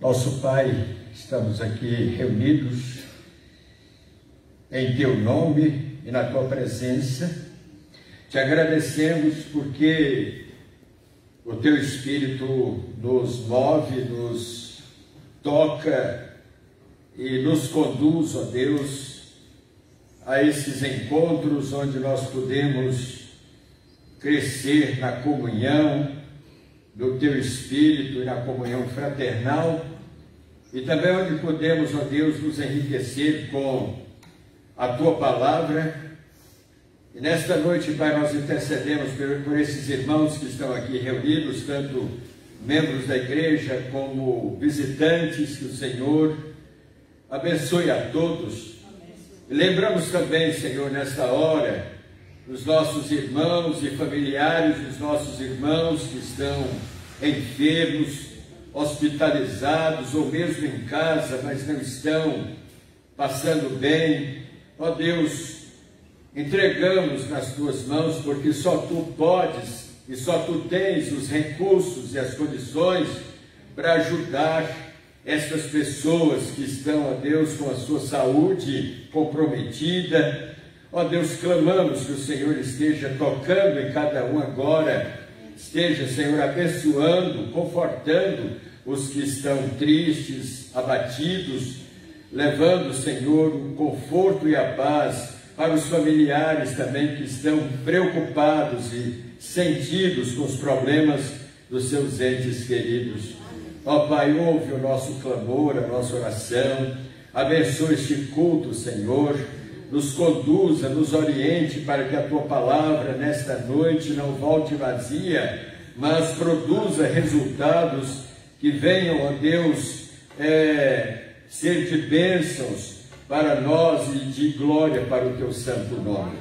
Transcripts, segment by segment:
Nosso Pai, estamos aqui reunidos em Teu nome e na Tua presença. Te agradecemos porque o Teu Espírito nos move, nos toca e nos conduz, ó Deus, a esses encontros onde nós podemos crescer na comunhão do Teu Espírito e na comunhão fraternal, e também onde podemos, ó Deus, nos enriquecer com a Tua Palavra. E nesta noite, Pai, nós intercedemos por esses irmãos que estão aqui reunidos, tanto membros da igreja como visitantes, que o Senhor abençoe a todos. E lembramos também, Senhor, nesta hora, os nossos irmãos e familiares, os nossos irmãos que estão enfermos, hospitalizados ou mesmo em casa, mas não estão passando bem. Ó Deus, entregamos nas Tuas mãos, porque só Tu podes e só Tu tens os recursos e as condições para ajudar estas pessoas que estão, ó Deus, com a sua saúde comprometida. Ó Deus, clamamos que o Senhor esteja tocando em cada um agora, esteja, Senhor, abençoando, confortando os que estão tristes, abatidos, levando, Senhor, o conforto e a paz para os familiares também que estão preocupados e sentidos com os problemas dos seus entes queridos. Ó Pai, ouve o nosso clamor, a nossa oração, abençoe este culto, Senhor, nos conduza, nos oriente para que a Tua Palavra nesta noite não volte vazia, mas produza resultados que venham, ó Deus, ser de bênçãos para nós e de glória para o Teu santo nome.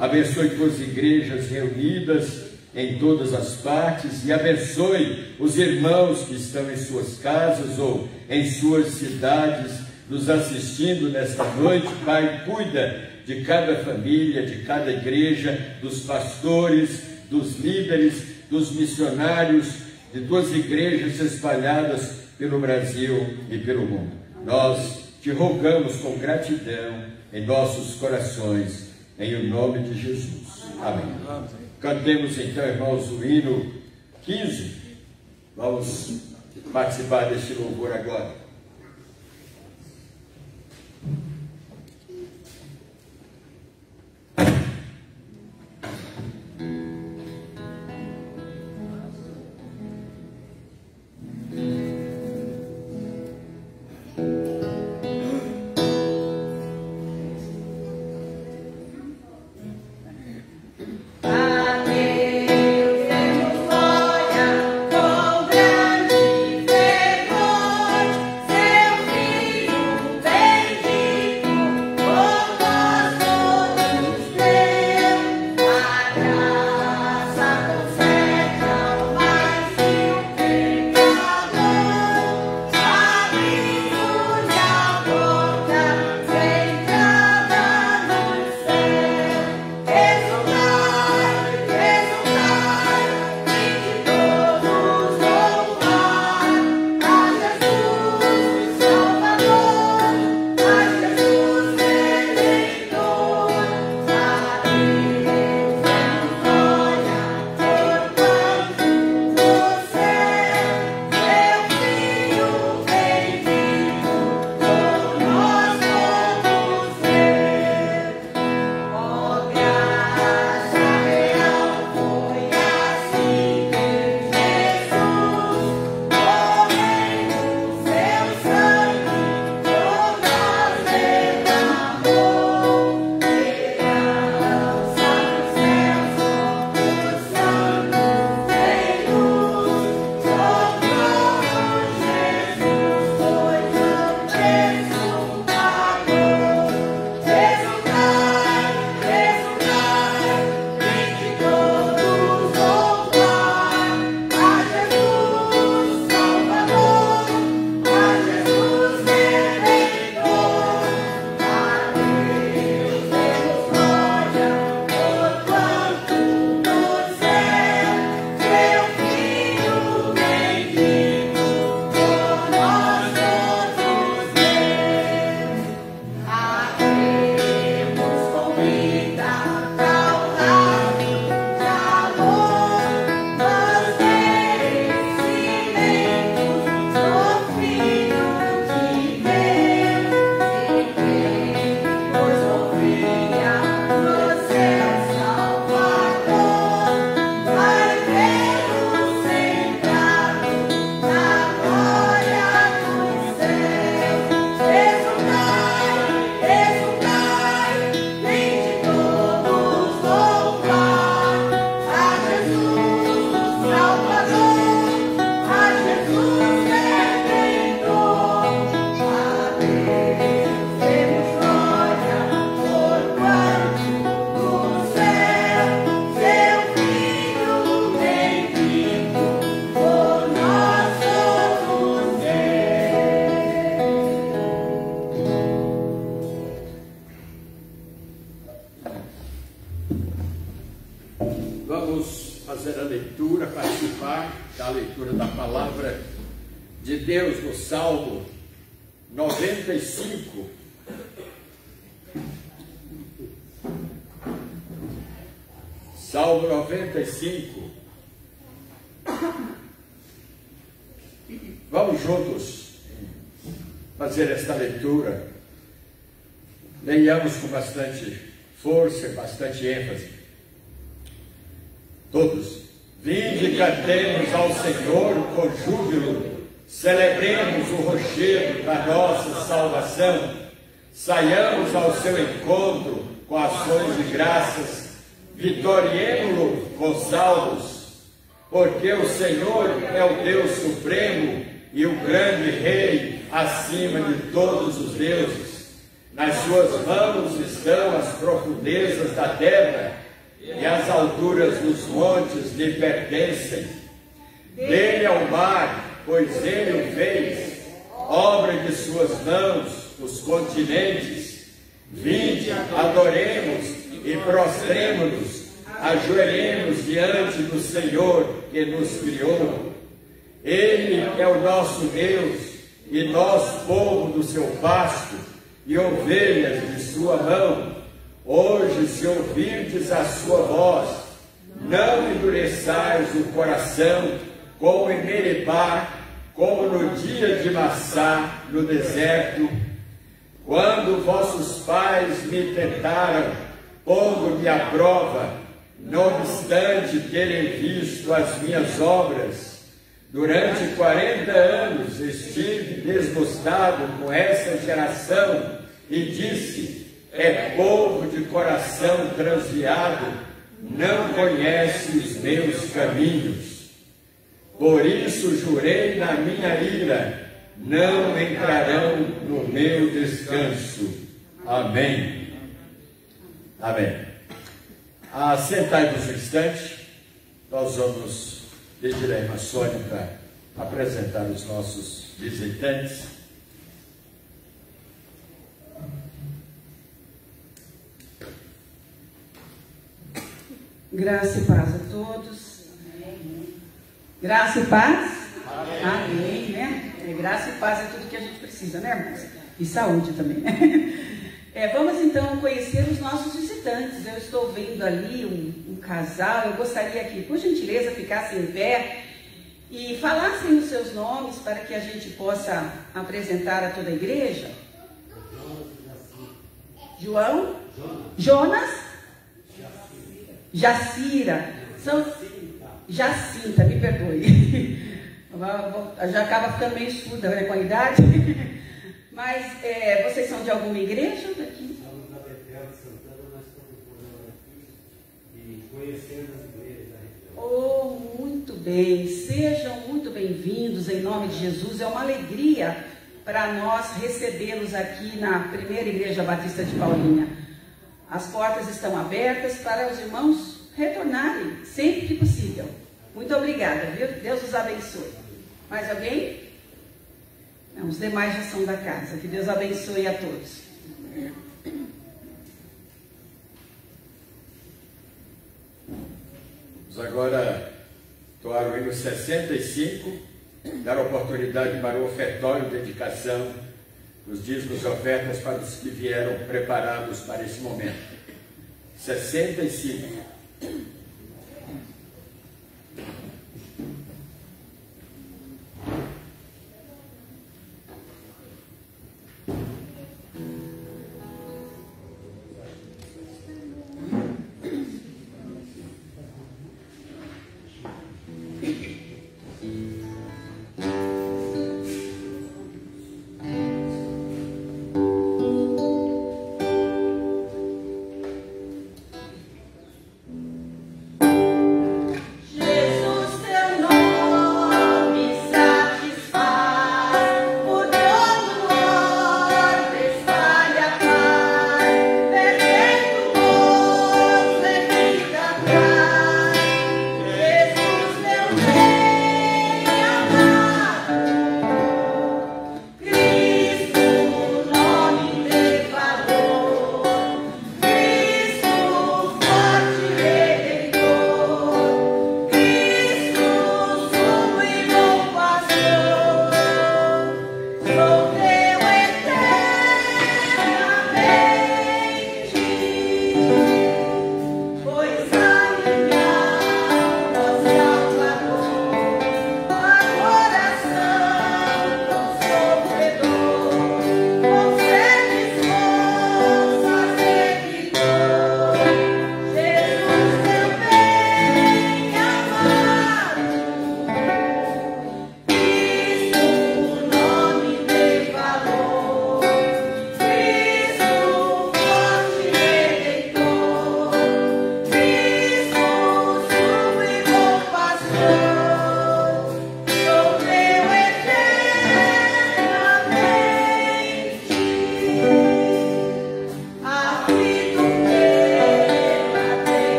Abençoe Tuas igrejas reunidas em todas as partes e abençoe os irmãos que estão em suas casas ou em suas cidades nos assistindo nesta noite. Pai, cuida de cada família, de cada igreja, dos pastores, dos líderes, dos missionários, de Tuas igrejas espalhadas pelo Brasil e pelo mundo. Nós Te rogamos com gratidão em nossos corações, em o nome de Jesus. Amém. Cantemos então, irmãos, o hino 15. Vamos participar deste louvor agora. leitura da palavra de Deus no Salmo 95. Salmo 95. Vamos juntos fazer esta leitura. Leiamos com bastante força, bastante ênfase. Todos. Vinde e cantemos ao Senhor com júbilo, celebremos o rochedo da nossa salvação, saiamos ao seu encontro com ações de graças, vitoriemo-lo com salmos, porque o Senhor é o Deus supremo e o grande Rei acima de todos os deuses. Nas suas mãos estão as profundezas da terra, e as alturas dos montes lhe pertencem. Dele é o mar, pois ele o fez, obra de suas mãos, os continentes. Vinde, adoremos e prostremo-nos, ajoelhemos diante do Senhor que nos criou. Ele é o nosso Deus, e nós, povo do seu pasto, e ovelhas de sua mão. Hoje, se ouvirdes a sua voz, não endureçais o coração, como em Meribá, como no dia de Massá, no deserto, quando vossos pais me tentaram, pondo-me à prova, não obstante terem visto as minhas obras. Durante 40 anos estive desgostado com essa geração e disse: é povo de coração transviado, não conhece os meus caminhos. Por isso jurei na minha ira, não entrarão no meu descanso. Amém. Amém. Assentai-vos um instante, nós vamos pedir a irmã Sônia para apresentar os nossos visitantes. Graça e paz a todos. Graça e paz? Amém. Amém, né? Graça e paz é tudo que a gente precisa, né, irmãos? E saúde também. Vamos então conhecer os nossos visitantes. Eu estou vendo ali um casal. Eu gostaria que, por gentileza, ficassem em pé e falassem os seus nomes para que a gente possa apresentar a toda a igreja. João? Jonas? Jacira, Jacinta, me perdoe, já acaba ficando meio surda, né, com a idade, mas vocês são de alguma igreja daqui? Estamos na Betel de Santana, nós estamos morando aqui e conhecendo as igrejas da região. Oh, muito bem, sejam muito bem-vindos em nome de Jesus. É uma alegria para nós recebê-los aqui na primeira Igreja Batista de Paulinha. As portas estão abertas para os irmãos retornarem sempre que possível. Muito obrigada, viu? Deus os abençoe. Mais alguém? Não, os demais já são da casa. Que Deus abençoe a todos. Vamos agora toar o hino 65, dar oportunidade para o ofertório, dedicação, os dízimos e ofertas para os que vieram preparados para esse momento. 65.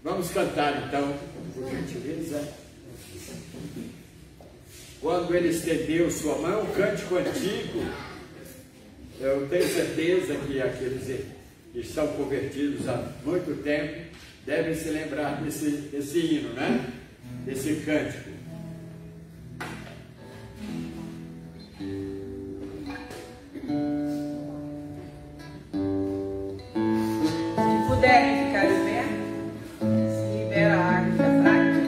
Vamos cantar então, por gentileza. Quando ele estendeu sua mão, um cântico antigo. Eu tenho certeza que aqueles que estão convertidos há muito tempo devem se lembrar desse hino, né? Desse cântico. Se puderem ficar de pé, se libera a água que é fraca,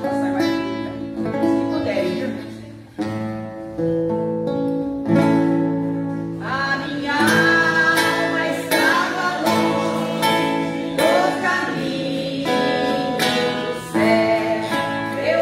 não sai mais muita. Se puderem, viu? A minha alma estava longe do caminho do céu.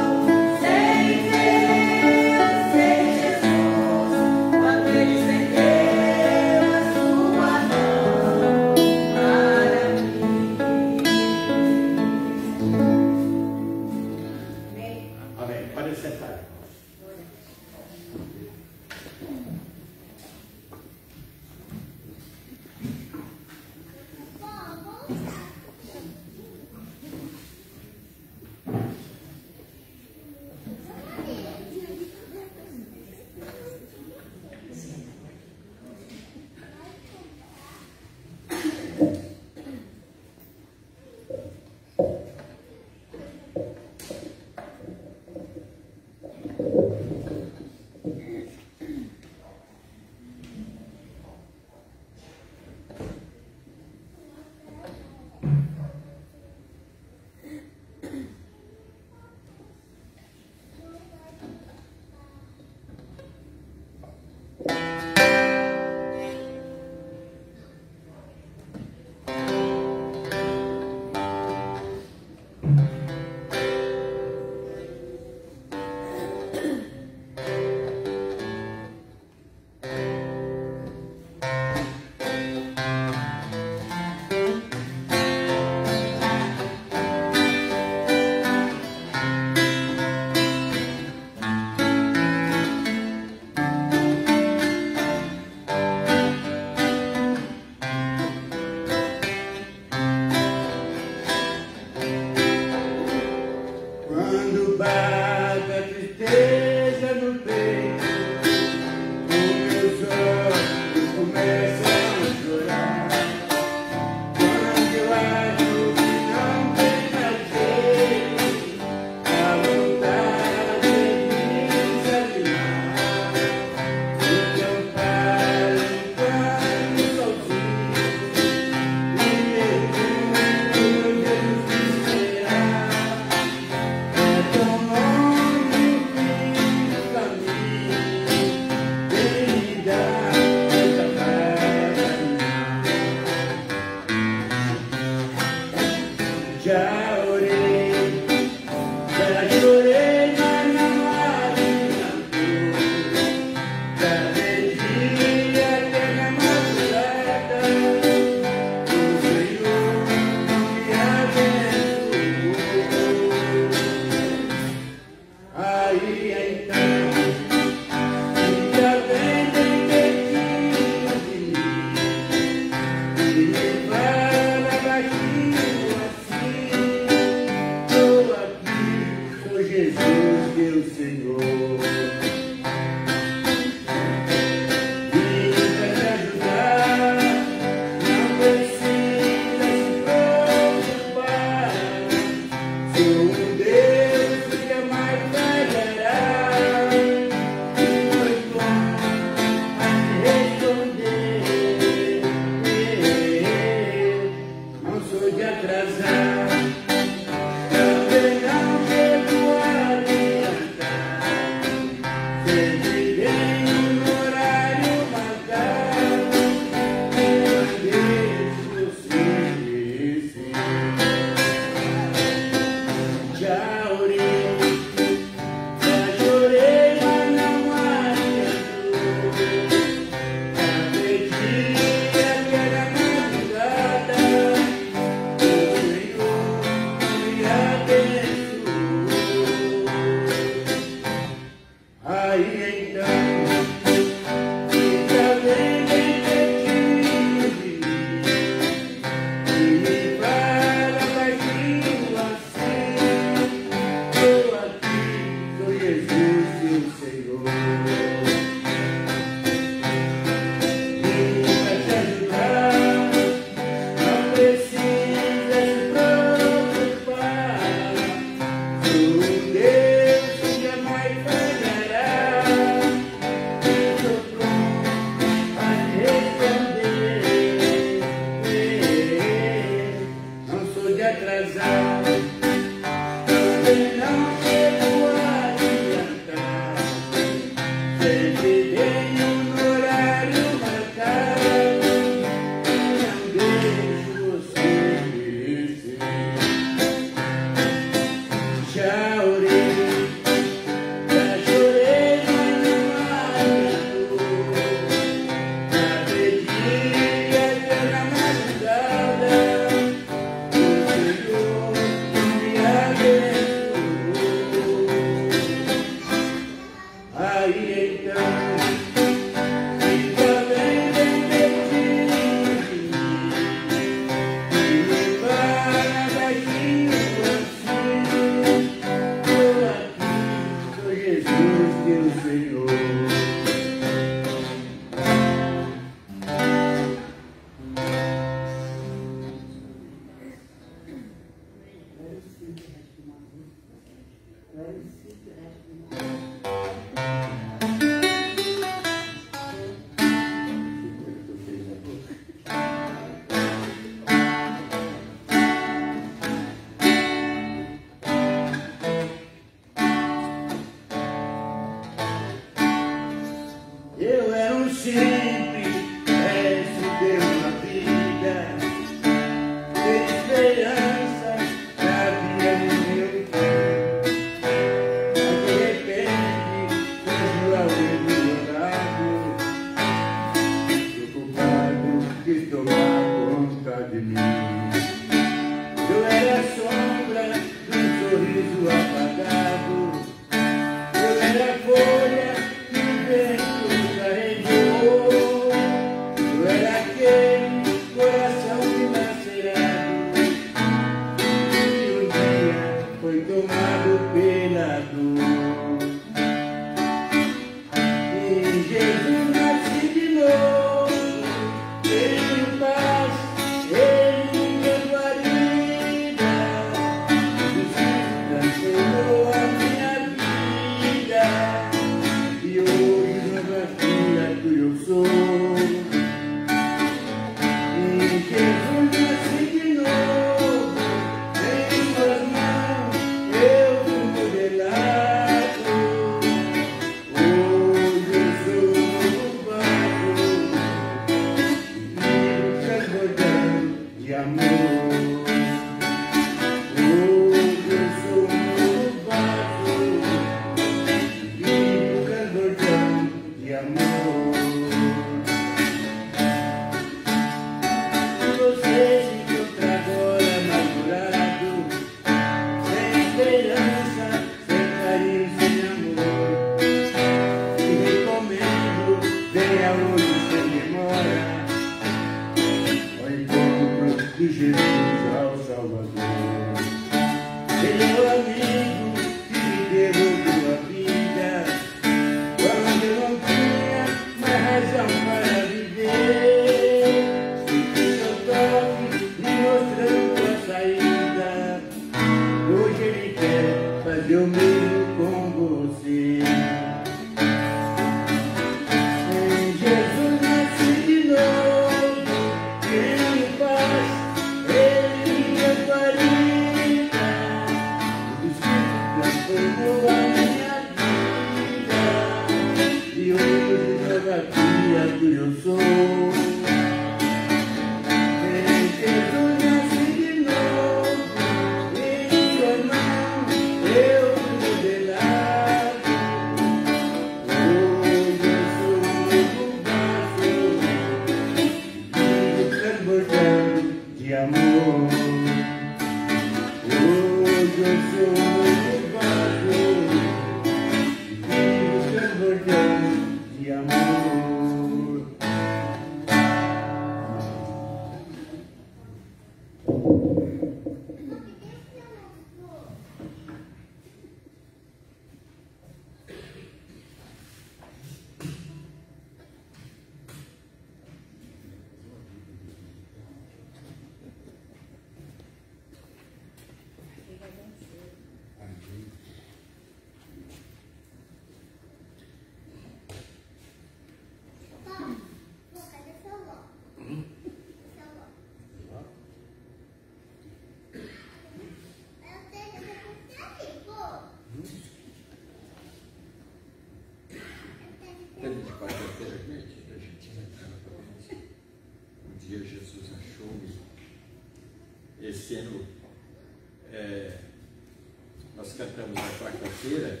nós cantamos na quarta-feira,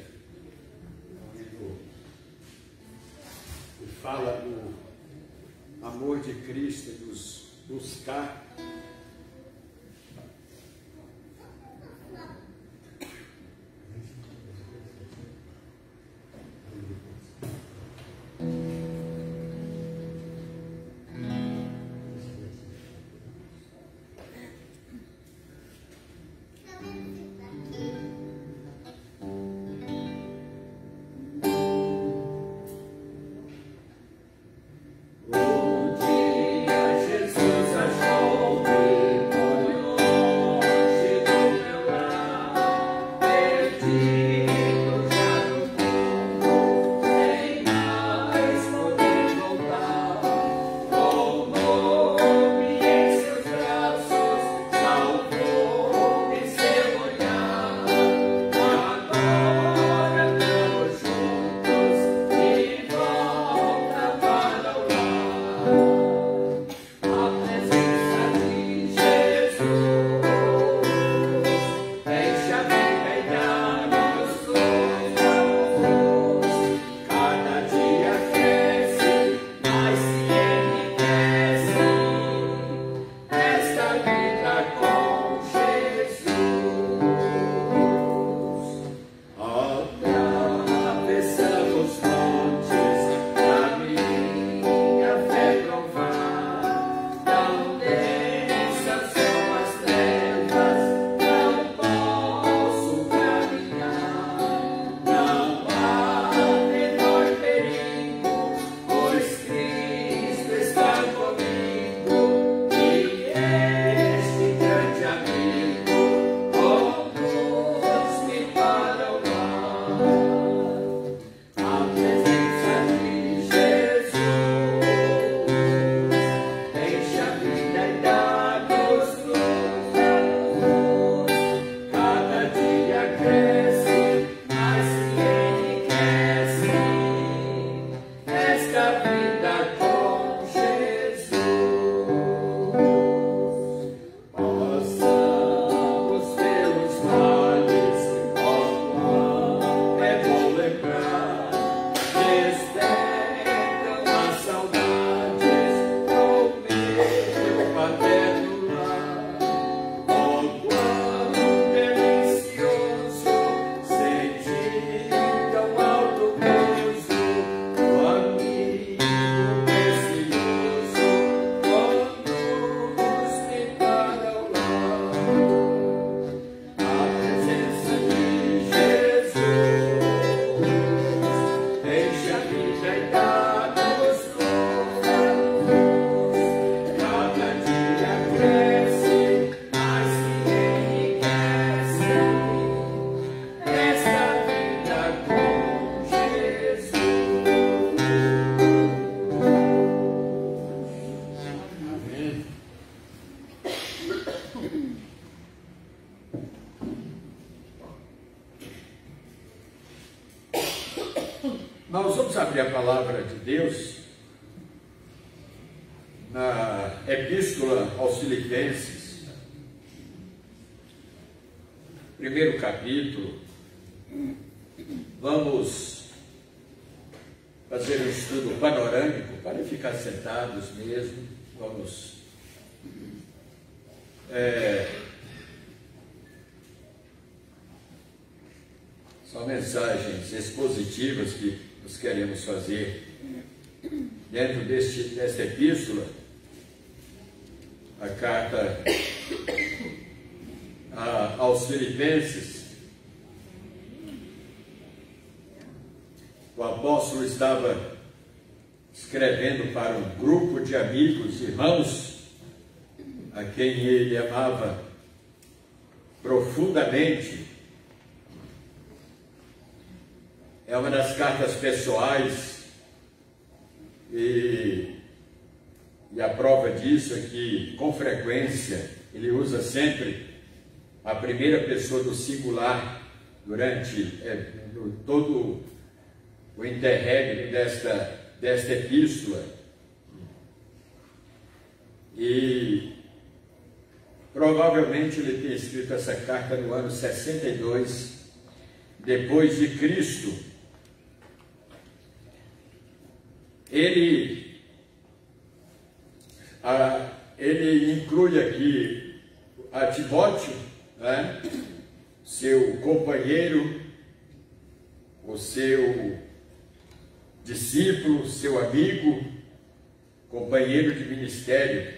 e fala do amor de Cristo nos buscar. Nós vamos abrir a palavra de Deus na Epístola aos Filipenses, primeiro capítulo. Vamos fazer um estudo panorâmico para ficar sentados mesmo. Vamos são mensagens expositivas que nós queremos fazer dentro desta epístola, a carta aos Filipenses. O apóstolo estava escrevendo para um grupo de amigos, irmãos, a quem ele amava profundamente. É uma das cartas pessoais e a prova disso é que, com frequência, ele usa sempre a primeira pessoa do singular durante todo o interregno desta epístola. E provavelmente ele tenha escrito essa carta no ano 62 depois de Cristo, ele inclui aqui a Timóteo, né? Seu companheiro, o seu discípulo, seu amigo, companheiro de ministério.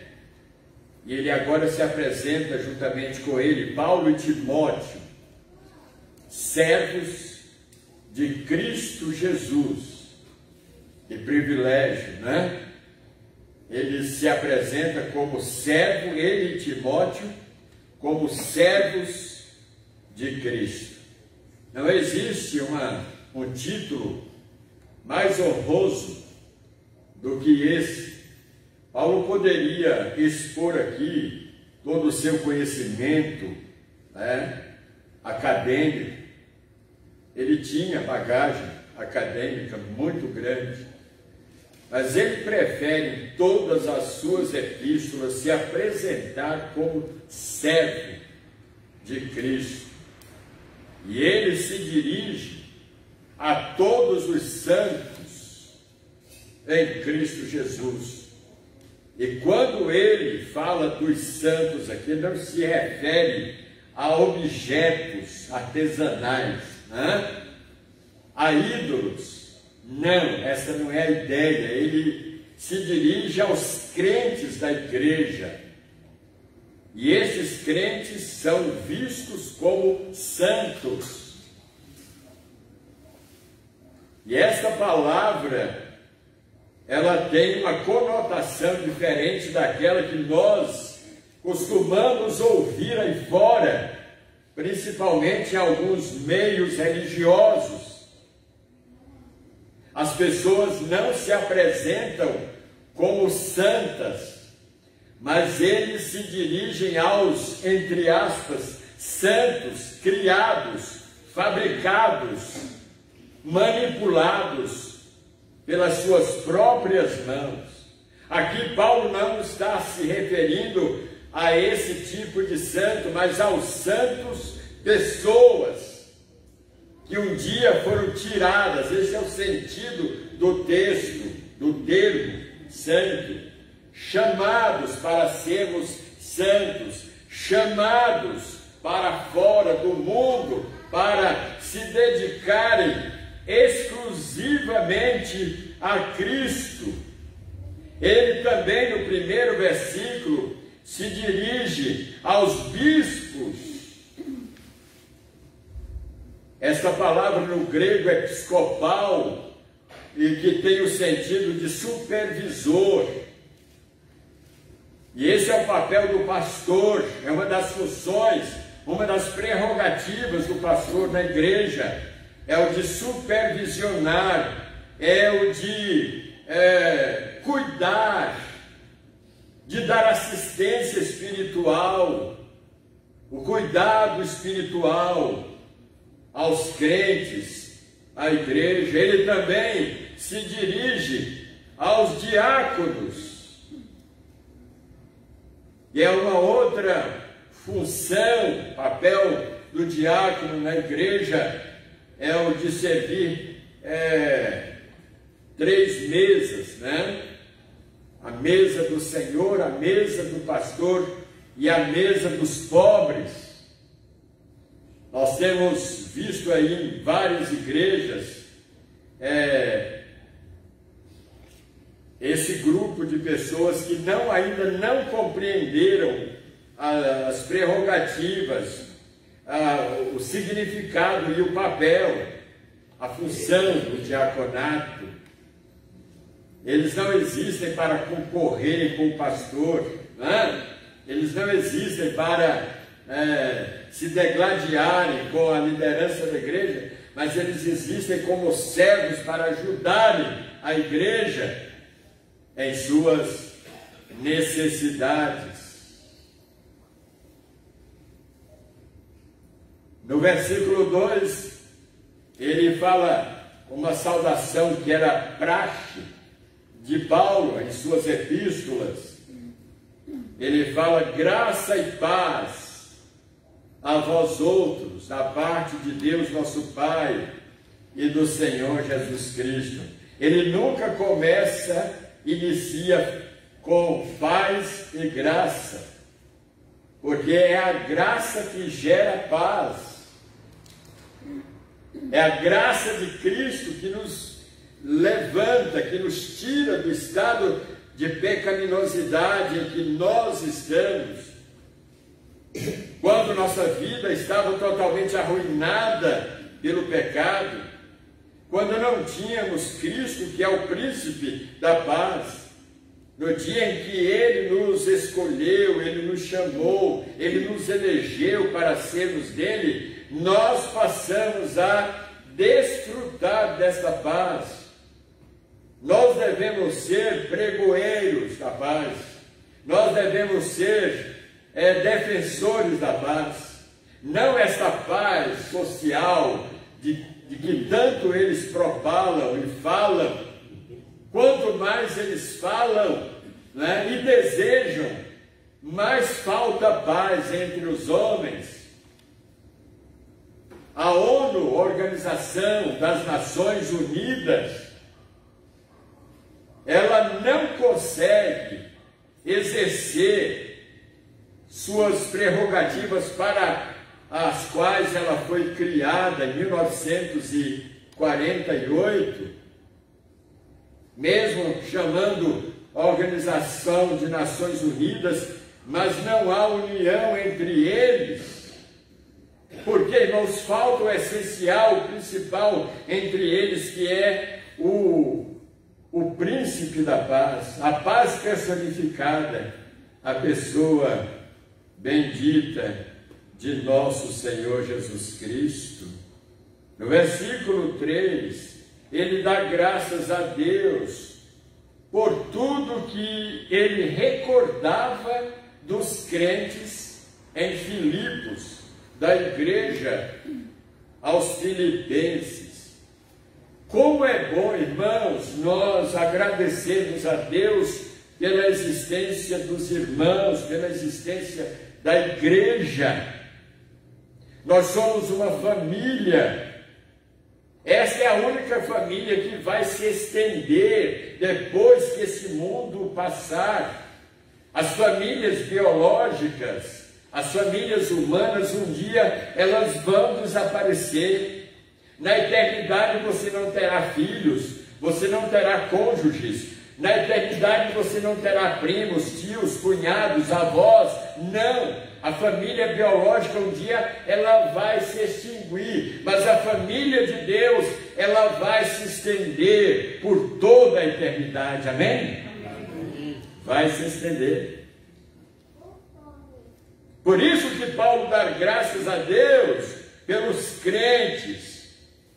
E ele agora se apresenta juntamente com ele, Paulo e Timóteo, servos de Cristo Jesus. Que privilégio, né? Ele se apresenta como servo, ele e Timóteo, como servos de Cristo. Não existe um título mais honroso do que esse. Paulo poderia expor aqui todo o seu conhecimento, né, acadêmico. Ele tinha bagagem acadêmica muito grande, mas ele prefere em todas as suas epístolas se apresentar como servo de Cristo. E ele se dirige a todos os santos em Cristo Jesus. E quando ele fala dos santos aqui, não se refere a objetos artesanais, né? A ídolos. Não, essa não é a ideia. Ele se dirige aos crentes da igreja. E esses crentes são vistos como santos. E essa palavra, ela tem uma conotação diferente daquela que nós costumamos ouvir aí fora, principalmente em alguns meios religiosos. As pessoas não se apresentam como santas, mas eles se dirigem aos, entre aspas, santos, criados, fabricados, manipulados pelas suas próprias mãos. Aqui Paulo não está se referindo a esse tipo de santo, mas aos santos, pessoas que um dia foram tiradas. Esse é o sentido do texto, do termo santo, chamados para sermos santos, chamados para fora do mundo, para se dedicarem exclusivamente a Cristo. Ele também, no primeiro versículo, se dirige aos bispos. Esta palavra no grego é episcopal, e que tem o sentido de supervisor. E esse é o papel do pastor, é uma das funções, uma das prerrogativas do pastor na igreja, é o de supervisionar, é o de cuidar, de dar assistência espiritual, o cuidado espiritual aos crentes, à igreja. Ele também se dirige aos diáconos, e é uma outra função, papel do diácono na igreja, é o de servir 3 mesas, né? A mesa do Senhor, a mesa do pastor e a mesa dos pobres. Nós temos visto aí em várias igrejas esse grupo de pessoas que ainda não compreenderam as prerrogativas, o significado e o papel, a função do diaconato. Eles não existem para concorrerem com o pastor, né? Eles não existem para se degladiarem com a liderança da igreja, mas eles existem como servos para ajudarem a igreja em suas necessidades. No versículo 2, ele fala uma saudação que era praxe de Paulo em suas epístolas. Ele fala graça e paz a vós outros, da parte de Deus nosso Pai e do Senhor Jesus Cristo. Ele nunca inicia com paz e graça, porque é a graça que gera paz. É a graça de Cristo que nos levanta, que nos tira do estado de pecaminosidade em que nós estamos. Quando nossa vida estava totalmente arruinada pelo pecado, quando não tínhamos Cristo, que é o príncipe da paz, no dia em que Ele nos escolheu, Ele nos chamou, Ele nos elegeu para sermos dele, nós passamos a desfrutar desta paz. Nós devemos ser pregoeiros da paz, nós devemos ser defensores da paz, não esta paz social de que tanto eles propalam e falam. Quanto mais eles falam, né, e desejam, mais falta paz entre os homens. A ONU, Organização das Nações Unidas, ela não consegue exercer suas prerrogativas para as quais ela foi criada em 1948, mesmo chamando a Organização de Nações Unidas, mas não há união entre eles, porque, irmãos, falta o essencial, o principal entre eles, que é o príncipe da paz, a paz personificada, a pessoa bendita de nosso Senhor Jesus Cristo. No versículo 3, ele dá graças a Deus por tudo que ele recordava dos crentes em Filipos, da igreja aos filipenses. Como é bom, irmãos, nós agradecermos a Deus pela existência dos irmãos, pela existência da igreja. Nós somos uma família. Essa é a única família que vai se estender depois que esse mundo passar. As famílias biológicas, as famílias humanas, um dia elas vão desaparecer. Na eternidade você não terá filhos, você não terá cônjuges. Na eternidade você não terá primos, tios, cunhados, avós. Não! A família biológica um dia ela vai se extinguir, mas a família de Deus ela vai se estender por toda a eternidade, amém? Vai se estender. Por isso que Paulo dá graças a Deus pelos crentes,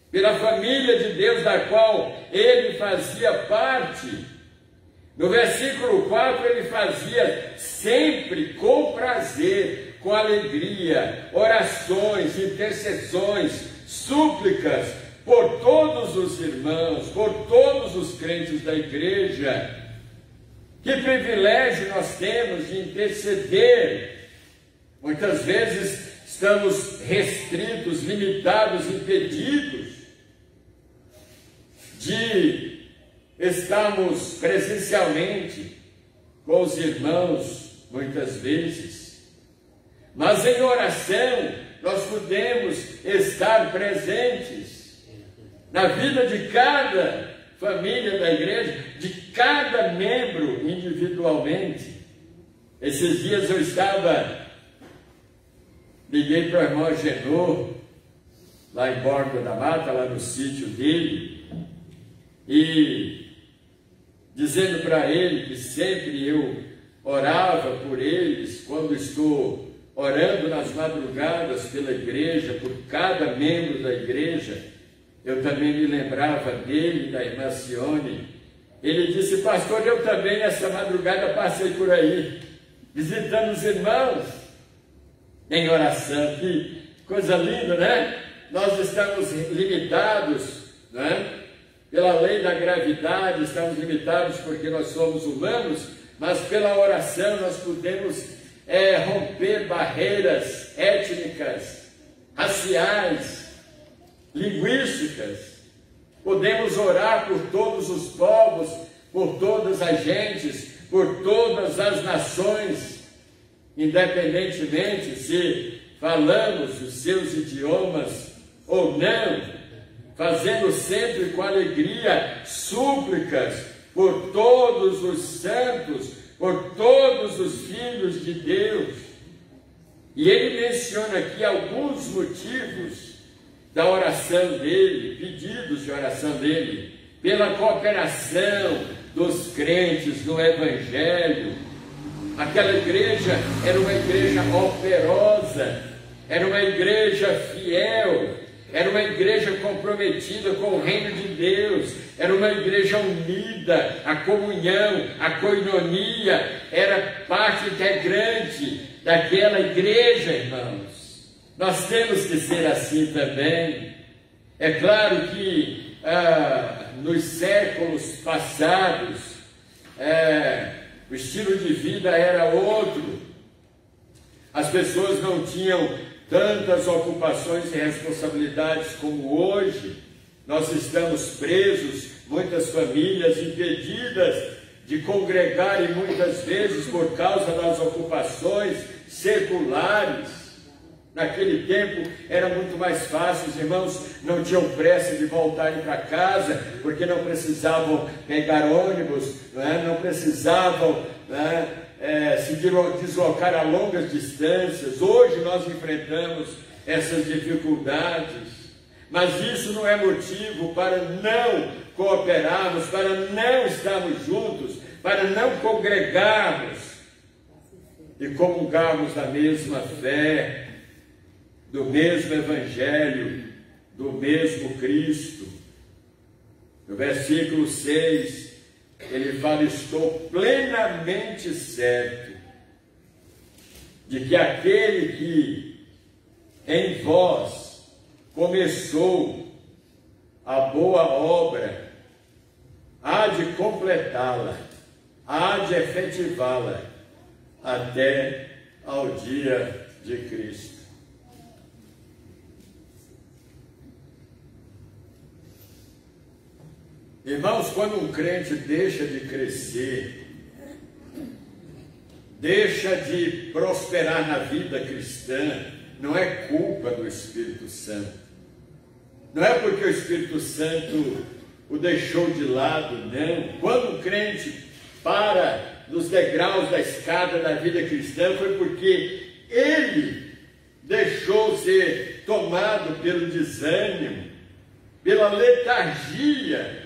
pela família de Deus da qual ele fazia parte. No versículo 4 ele fazia sempre com prazer, com alegria, orações, intercessões, súplicas por todos os irmãos, por todos os crentes da igreja. Que privilégio nós temos de interceder. Muitas vezes estamos restritos, limitados, impedidos de estamos presencialmente com os irmãos, muitas vezes, mas em oração nós podemos estar presentes na vida de cada família da igreja, de cada membro individualmente. Esses dias eu liguei para o irmão Genô, lá em Borba da Mata, lá no sítio dele, e dizendo para ele que sempre eu orava por eles, quando estou orando nas madrugadas pela igreja, por cada membro da igreja, eu também me lembrava dele, da irmã Sione. Ele disse: pastor, eu também essa madrugada passei por aí, visitando os irmãos em oração. Que coisa linda, né? Nós estamos limitados, né? Pela lei da gravidade, estamos limitados porque nós somos humanos, mas pela oração nós podemos romper barreiras étnicas, raciais, linguísticas. Podemos orar por todos os povos, por todas as gentes, por todas as nações, independentemente se falamos os seus idiomas ou não, fazendo sempre com alegria súplicas por todos os santos, por todos os filhos de Deus. E ele menciona aqui alguns motivos da oração dele, pedidos de oração dele, pela cooperação dos crentes no Evangelho. Aquela igreja era uma igreja operosa, era uma igreja fiel, era uma igreja comprometida com o reino de Deus, era uma igreja unida, a comunhão, a coinonia, era parte integrante daquela igreja, irmãos. Nós temos que ser assim também. É claro que nos séculos passados, o estilo de vida era outro. As pessoas não tinham tantas ocupações e responsabilidades como hoje. Nós estamos presos, muitas famílias impedidas de congregar, e muitas vezes por causa das ocupações seculares. Naquele tempo era muito mais fácil, os irmãos não tinham pressa de voltarem para casa, porque não precisavam pegar ônibus, não precisavam se deslocar a longas distâncias. Hoje nós enfrentamos essas dificuldades, mas isso não é motivo para não cooperarmos, para não estarmos juntos, para não congregarmos e comungarmos da mesma fé, do mesmo Evangelho, do mesmo Cristo. No versículo 6, ele fala: estou plenamente certo de que aquele que em vós começou a boa obra, há de completá-la, há de efetivá-la até ao dia de Cristo. Irmãos, quando um crente deixa de crescer, deixa de prosperar na vida cristã, não é culpa do Espírito Santo. Não é porque o Espírito Santo o deixou de lado, não. Quando um crente para nos degraus da escada da vida cristã, foi porque ele deixou ser tomado pelo desânimo, pela letargia,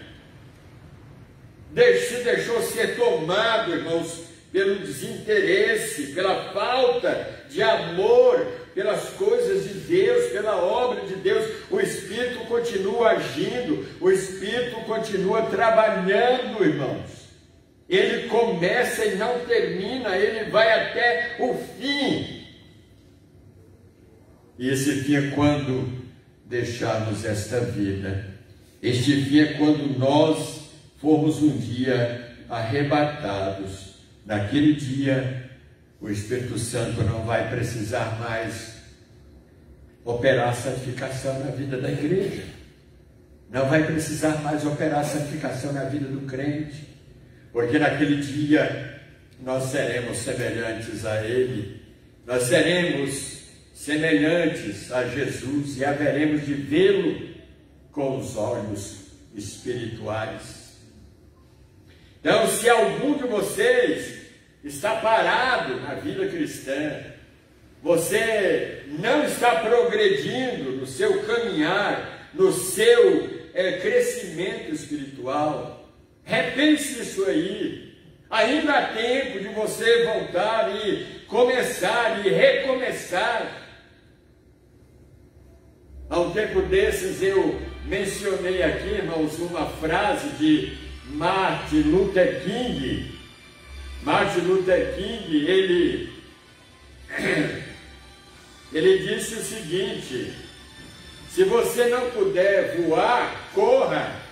se deixou ser tomado, irmãos, pelo desinteresse, pela falta de amor pelas coisas de Deus, pela obra de Deus. O Espírito continua agindo, o Espírito continua trabalhando, irmãos. Ele começa e não termina, ele vai até o fim. E esse fim é quando deixarmos esta vida. Este fim é quando nós formos um dia arrebatados. Naquele dia, o Espírito Santo não vai precisar mais operar a santificação na vida da igreja. Não vai precisar mais operar a santificação na vida do crente. Porque naquele dia, nós seremos semelhantes a Ele. Nós seremos semelhantes a Jesus e haveremos de vê-lo com os olhos espirituais. Então, se algum de vocês está parado na vida cristã, você não está progredindo no seu caminhar, no seu crescimento espiritual, repense isso aí. Ainda há tempo de você voltar e começar e recomeçar. Há um tempo desses eu mencionei aqui, irmãos, uma frase de Martin Luther King. Martin Luther King, ele disse o seguinte: se você não puder voar, corra.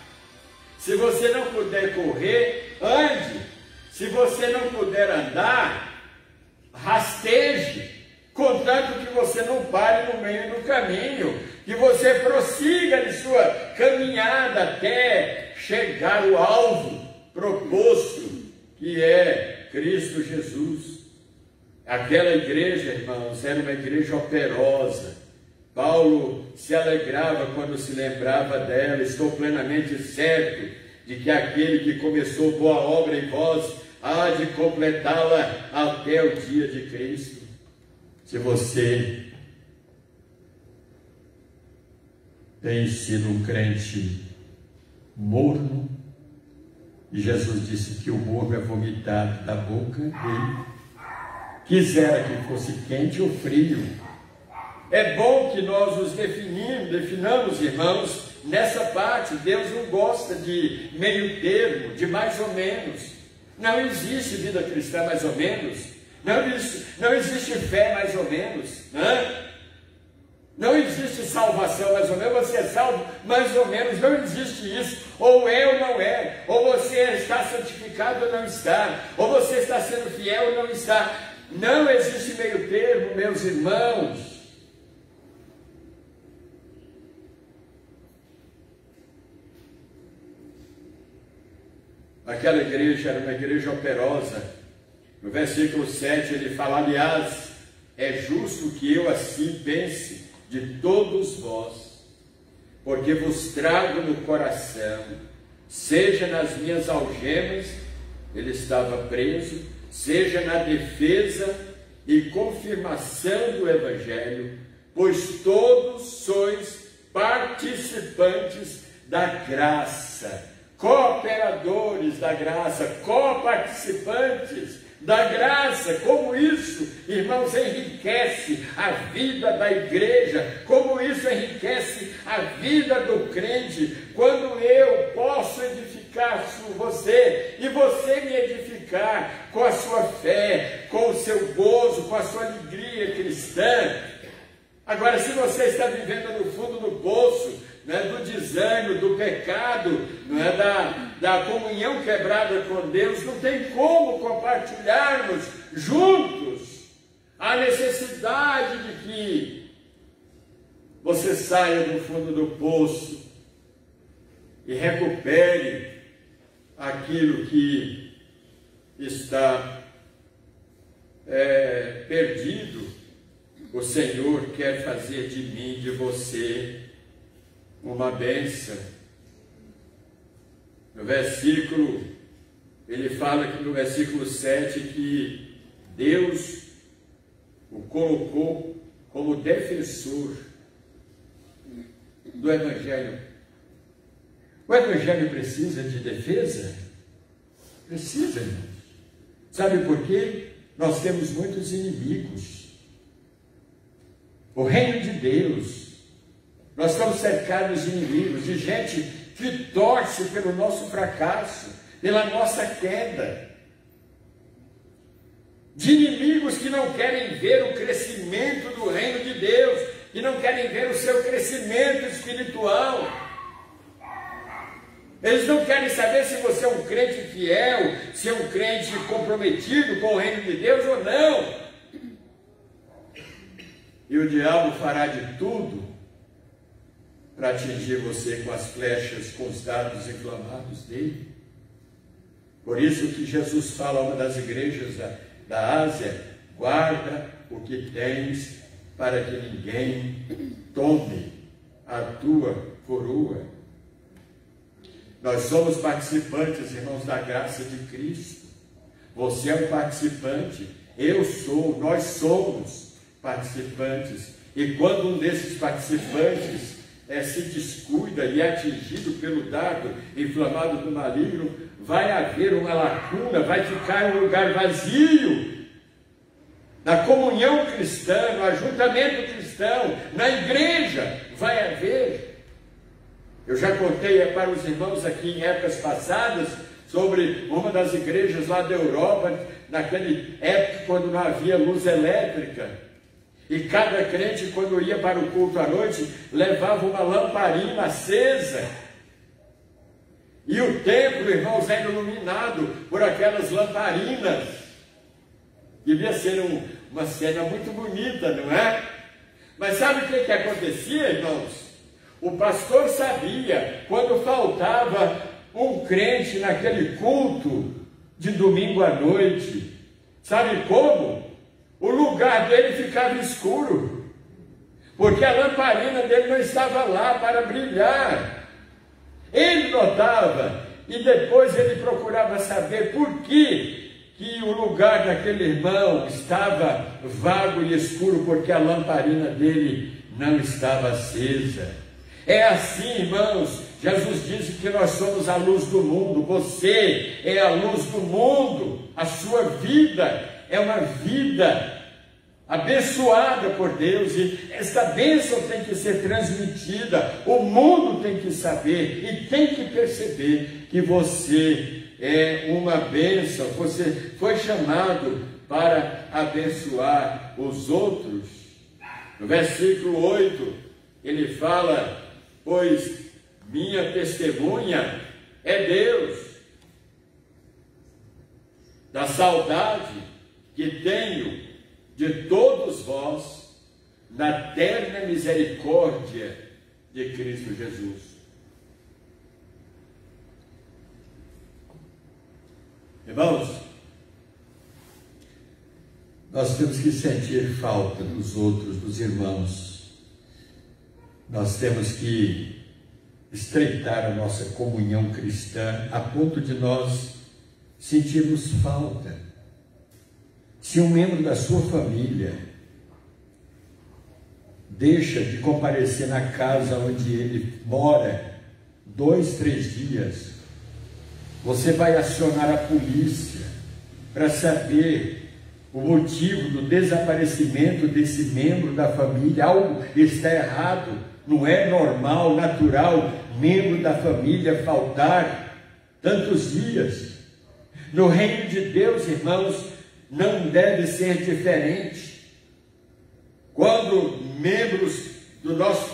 Se você não puder correr, ande. Se você não puder andar, rasteje, contanto que você não pare no meio do caminho, que você prossiga em sua caminhada até chegar ao alvo proposto, que é Cristo Jesus. Aquela igreja, irmãos, era uma igreja operosa. Paulo se alegrava quando se lembrava dela. Estou plenamente certo de que aquele que começou boa obra em vós há de completá-la até o dia de Cristo. Se você tem sido um crente morno, e Jesus disse que o morno é vomitado da boca dele, quisera que fosse quente ou frio. É bom que nós nos definamos, irmãos, nessa parte. Deus não gosta de meio termo, de mais ou menos. Não existe vida cristã mais ou menos. Não existe fé mais ou menos. Não existe salvação mais ou menos. Você é salvo mais ou menos. Não existe isso. Ou é ou não é. Ou você está santificado ou não está. Ou você está sendo fiel ou não está. Não existe meio termo, meus irmãos. Aquela igreja era uma igreja operosa. No versículo 7 ele fala: aliás, é justo que eu assim pense de todos vós, porque vos trago no coração, seja nas minhas algemas, ele estava preso, seja na defesa e confirmação do Evangelho, pois todos sois participantes da graça, cooperadores da graça, coparticipantes da graça. Como isso, irmãos, enriquece a vida da igreja, como isso enriquece a vida do crente, quando eu posso edificar você e você me edificar com a sua fé, com o seu gozo, com a sua alegria cristã. Agora, se você está vivendo no fundo do poço, do desânimo, do pecado, da comunhão quebrada com Deus, não tem como compartilharmos juntos a necessidade de que você saia do fundo do poço e recupere aquilo que está perdido. O Senhor quer fazer de mim, de você, uma bênção. No versículo, ele fala que no versículo 7 que Deus o colocou como defensor do Evangelho. O Evangelho precisa de defesa? Precisa, irmãos. Sabe por quê? Nós temos muitos inimigos. O reino de Deus, nós estamos cercados de inimigos, de gente que torce pelo nosso fracasso, pela nossa queda, de inimigos que não querem ver o crescimento do reino de Deus, que não querem ver o seu crescimento espiritual. Eles não querem saber se você é um crente fiel, se é um crente comprometido com o reino de Deus ou não. E o diabo fará de tudo para atingir você com as flechas, com os dardos inflamados dele. Por isso que Jesus fala a uma das igrejas da Ásia: guarda o que tens, para que ninguém tome a tua coroa. Nós somos participantes, irmãos, da graça de Cristo. Você é um participante, eu sou, nós somos participantes. E quando um desses participantes se descuida e é atingido pelo dardo inflamado do maligno, vai haver uma lacuna, vai ficar um lugar vazio na comunhão cristã, no ajuntamento cristão, na igreja vai haver. Eu já contei para os irmãos aqui em épocas passadas sobre uma das igrejas lá da Europa, naquele época quando não havia luz elétrica. E cada crente, quando ia para o culto à noite, levava uma lamparina acesa. E o templo, irmãos, era iluminado por aquelas lamparinas. Devia ser uma cena muito bonita, não é? Mas sabe o que acontecia, irmãos? O pastor sabia quando faltava um crente naquele culto de domingo à noite. Sabe como? O lugar dele ficava escuro, porque a lamparina dele não estava lá para brilhar. Ele notava e depois ele procurava saber por que o lugar daquele irmão estava vago e escuro, porque a lamparina dele não estava acesa. É assim, irmãos, Jesus disse que nós somos a luz do mundo, você é a luz do mundo, a sua vida é uma vida abençoada por Deus, e essa bênção tem que ser transmitida, o mundo tem que saber e tem que perceber que você é uma bênção, você foi chamado para abençoar os outros. No versículo 8, ele fala: pois minha testemunha é Deus, da saudade que tenho de todos vós, na eterna misericórdia de Cristo Jesus. Irmãos, nós temos que sentir falta dos outros, dos irmãos. Nós temos que estreitar a nossa comunhão cristã a ponto de nós sentirmos falta. Se um membro da sua família deixa de comparecer na casa onde ele mora 2, 3 dias, você vai acionar a polícia para saber o motivo do desaparecimento desse membro da família. Algo está errado, não é normal, natural, membro da família faltar tantos dias. No reino de Deus, irmãos, não deve ser diferente. Quando membros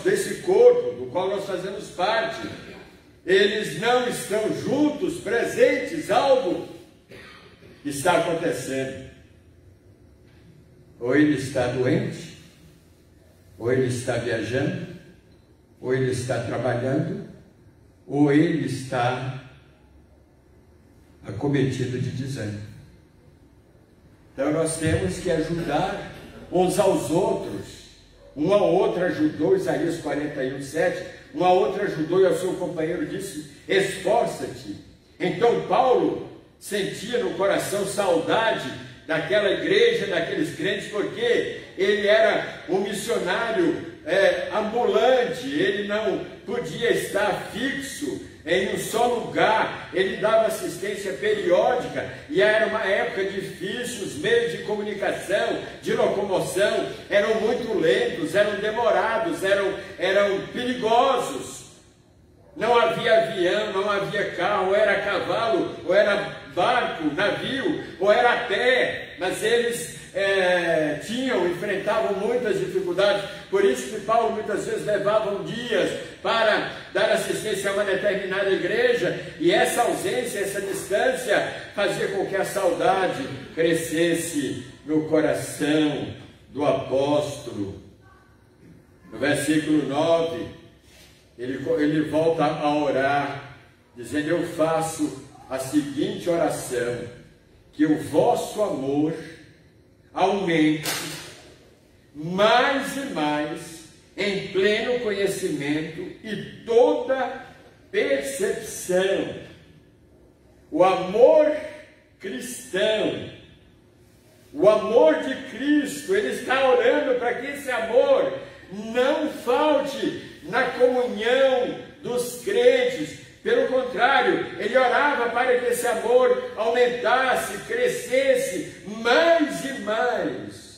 desse corpo, do qual nós fazemos parte, eles não estão juntos, presentes, algo está acontecendo. Ou ele está doente, ou ele está viajando, ou ele está trabalhando, ou ele está acometido de desânimo. Então nós temos que ajudar uns aos outros. Um ao outro ajudou, Isaías 41:7, um ao outro ajudou e ao seu companheiro disse: esforça-te. Então Paulo sentia no coração saudade daquela igreja, daqueles crentes, porque ele era um missionário ambulante, ele não podia estar fixo em um só lugar, ele dava assistência periódica, e era uma época difícil, os meios de comunicação, de locomoção, eram muito lentos, eram demorados, eram perigosos, não havia avião, não havia carro, ou era cavalo, ou era barco, navio, ou era a pé, mas eles enfrentavam muitas dificuldades. Por isso que Paulo muitas vezes levava dias para dar assistência a uma determinada igreja, e essa ausência, essa distância fazia com que a saudade crescesse no coração do apóstolo. No versículo 9, ele volta a orar, dizendo: eu faço a seguinte oração, que o vosso amor aumente mais e mais em pleno conhecimento e toda percepção. O amor cristão, o amor de Cristo, ele está orando para que esse amor não falte na comunhão dos crentes. Pelo contrário, ele orava para que esse amor aumentasse, crescesse mais e mais.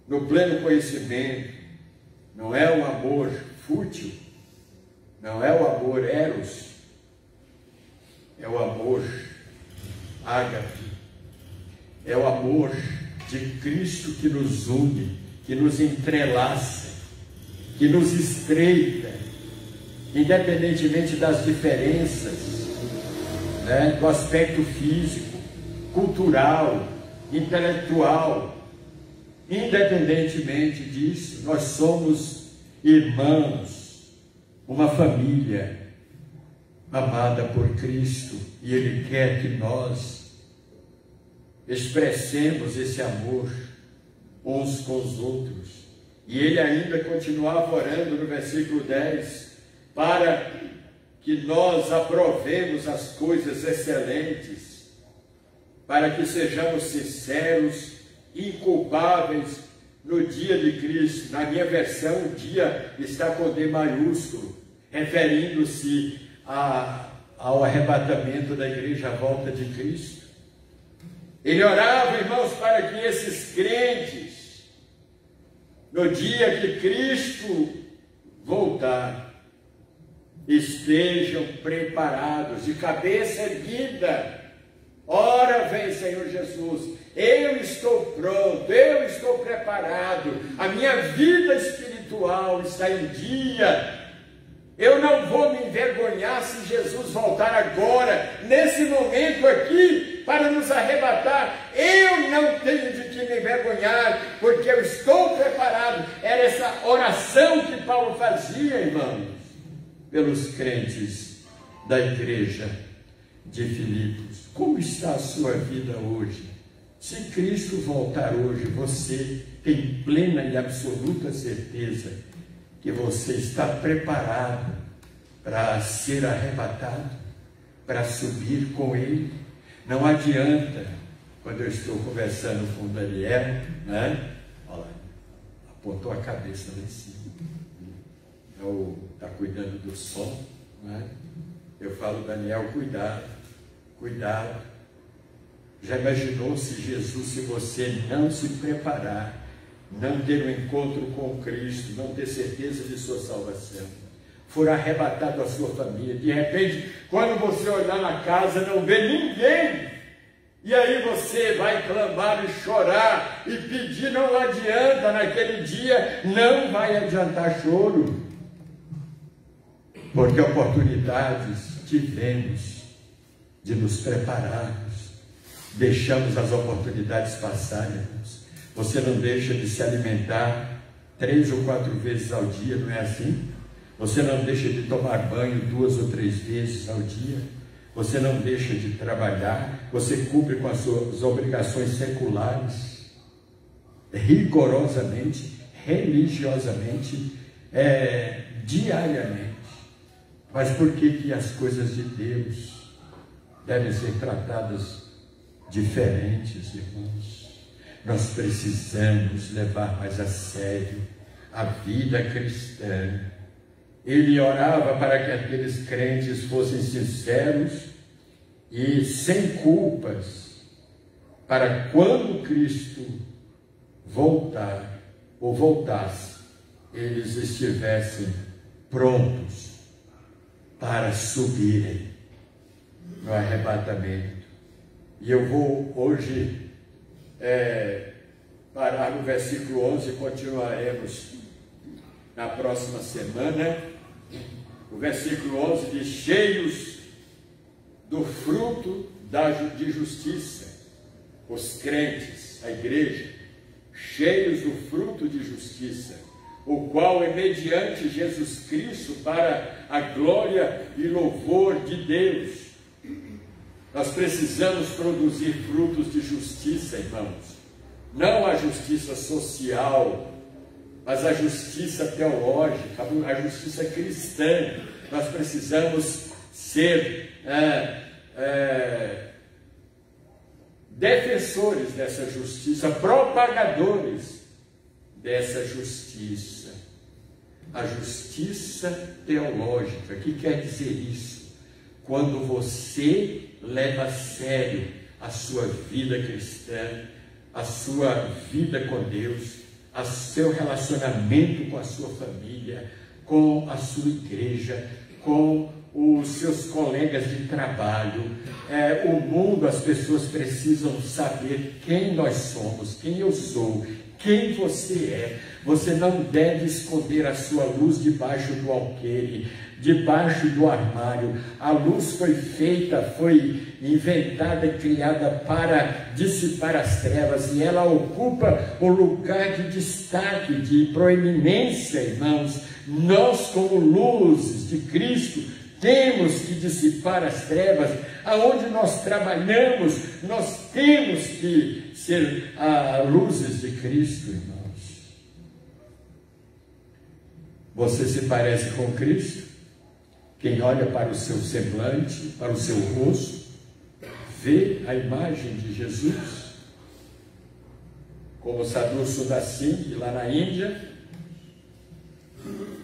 No pleno conhecimento, não é um amor fútil, não é o amor eros, é o amor ágape, é o amor de Cristo que nos une, que nos entrelaça, que nos estreita, independentemente das diferenças, do aspecto físico, cultural, intelectual. Independentemente disso, nós somos irmãos, uma família amada por Cristo, e Ele quer que nós expressemos esse amor uns com os outros. E ele ainda continuava orando no versículo 10, para que nós aprovemos as coisas excelentes, para que sejamos sinceros, inculpáveis no dia de Cristo. Na minha versão, o dia está com D maiúsculo, referindo-se ao arrebatamento da igreja à volta de Cristo. Ele orava, irmãos, para que esses crentes, no dia que Cristo voltar, estejam preparados, de cabeça erguida. Ora vem, Senhor Jesus, eu estou pronto, eu estou preparado, a minha vida espiritual está em dia. Eu não vou me envergonhar se Jesus voltar agora, nesse momento aqui, para nos arrebatar. Eu não tenho de que me envergonhar, porque eu estou preparado. Era essa oração que Paulo fazia, irmãos, pelos crentes da igreja de Filipos. Como está a sua vida hoje? Se Cristo voltar hoje, você tem plena e absoluta certeza que você está preparado para ser arrebatado, para subir com Ele? Não adianta, quando eu estou conversando com o Daniel, né? Olha lá, apontou a cabeça lá em cima, está cuidando do som, né? Eu falo, Daniel, cuidado, cuidado. Já imaginou se Jesus, se você não se preparar, não ter um encontro com Cristo, não ter certeza de sua salvação, for arrebatado a sua família, de repente, quando você olhar na casa, não vê ninguém, e aí você vai clamar e chorar e pedir, não adianta, naquele dia não vai adiantar choro, porque oportunidades tivemos de nos prepararmos, deixamos as oportunidades passarem. Você não deixa de se alimentar 3 ou 4 vezes ao dia, não é assim? Você não deixa de tomar banho 2 ou 3 vezes ao dia? Você não deixa de trabalhar? Você cumpre com as suas obrigações seculares, rigorosamente, religiosamente, diariamente. Mas por que as coisas de Deus devem ser tratadas diferentes, irmãos? Nós precisamos levar mais a sério a vida cristã. Ele orava para que aqueles crentes fossem sinceros e sem culpas, para quando Cristo voltar ou voltasse, eles estivessem prontos para subirem no arrebatamento. E eu vou hoje parar no versículo 11 e continuaremos na próxima semana. O versículo 11 diz: cheios do fruto de justiça, os crentes, a igreja, cheios do fruto de justiça, o qual é mediante Jesus Cristo para a glória e louvor de Deus. Nós precisamos produzir frutos de justiça, irmãos. Não a justiça social, mas a justiça teológica, a justiça cristã. Nós precisamos ser defensores dessa justiça, propagadores dessa justiça. A justiça teológica. O que quer dizer isso? Quando você leva a sério a sua vida cristã, a sua vida com Deus, o seu relacionamento com a sua família, com a sua igreja, com os seus colegas de trabalho. O mundo, as pessoas precisam saber quem nós somos, quem eu sou, quem você é. Você não deve esconder a sua luz debaixo do alqueire, debaixo do armário. A luz foi feita, foi inventada e criada para dissipar as trevas, e ela ocupa o lugar de destaque, de proeminência, irmãos. Nós, como luzes de Cristo, temos que dissipar as trevas. Aonde nós trabalhamos, nós temos que ser luzes de Cristo, irmãos. Você se parece com Cristo? Quem olha para o seu semblante, para o seu rosto, vê a imagem de Jesus. Como Sadhu Sundar Singh, lá na Índia,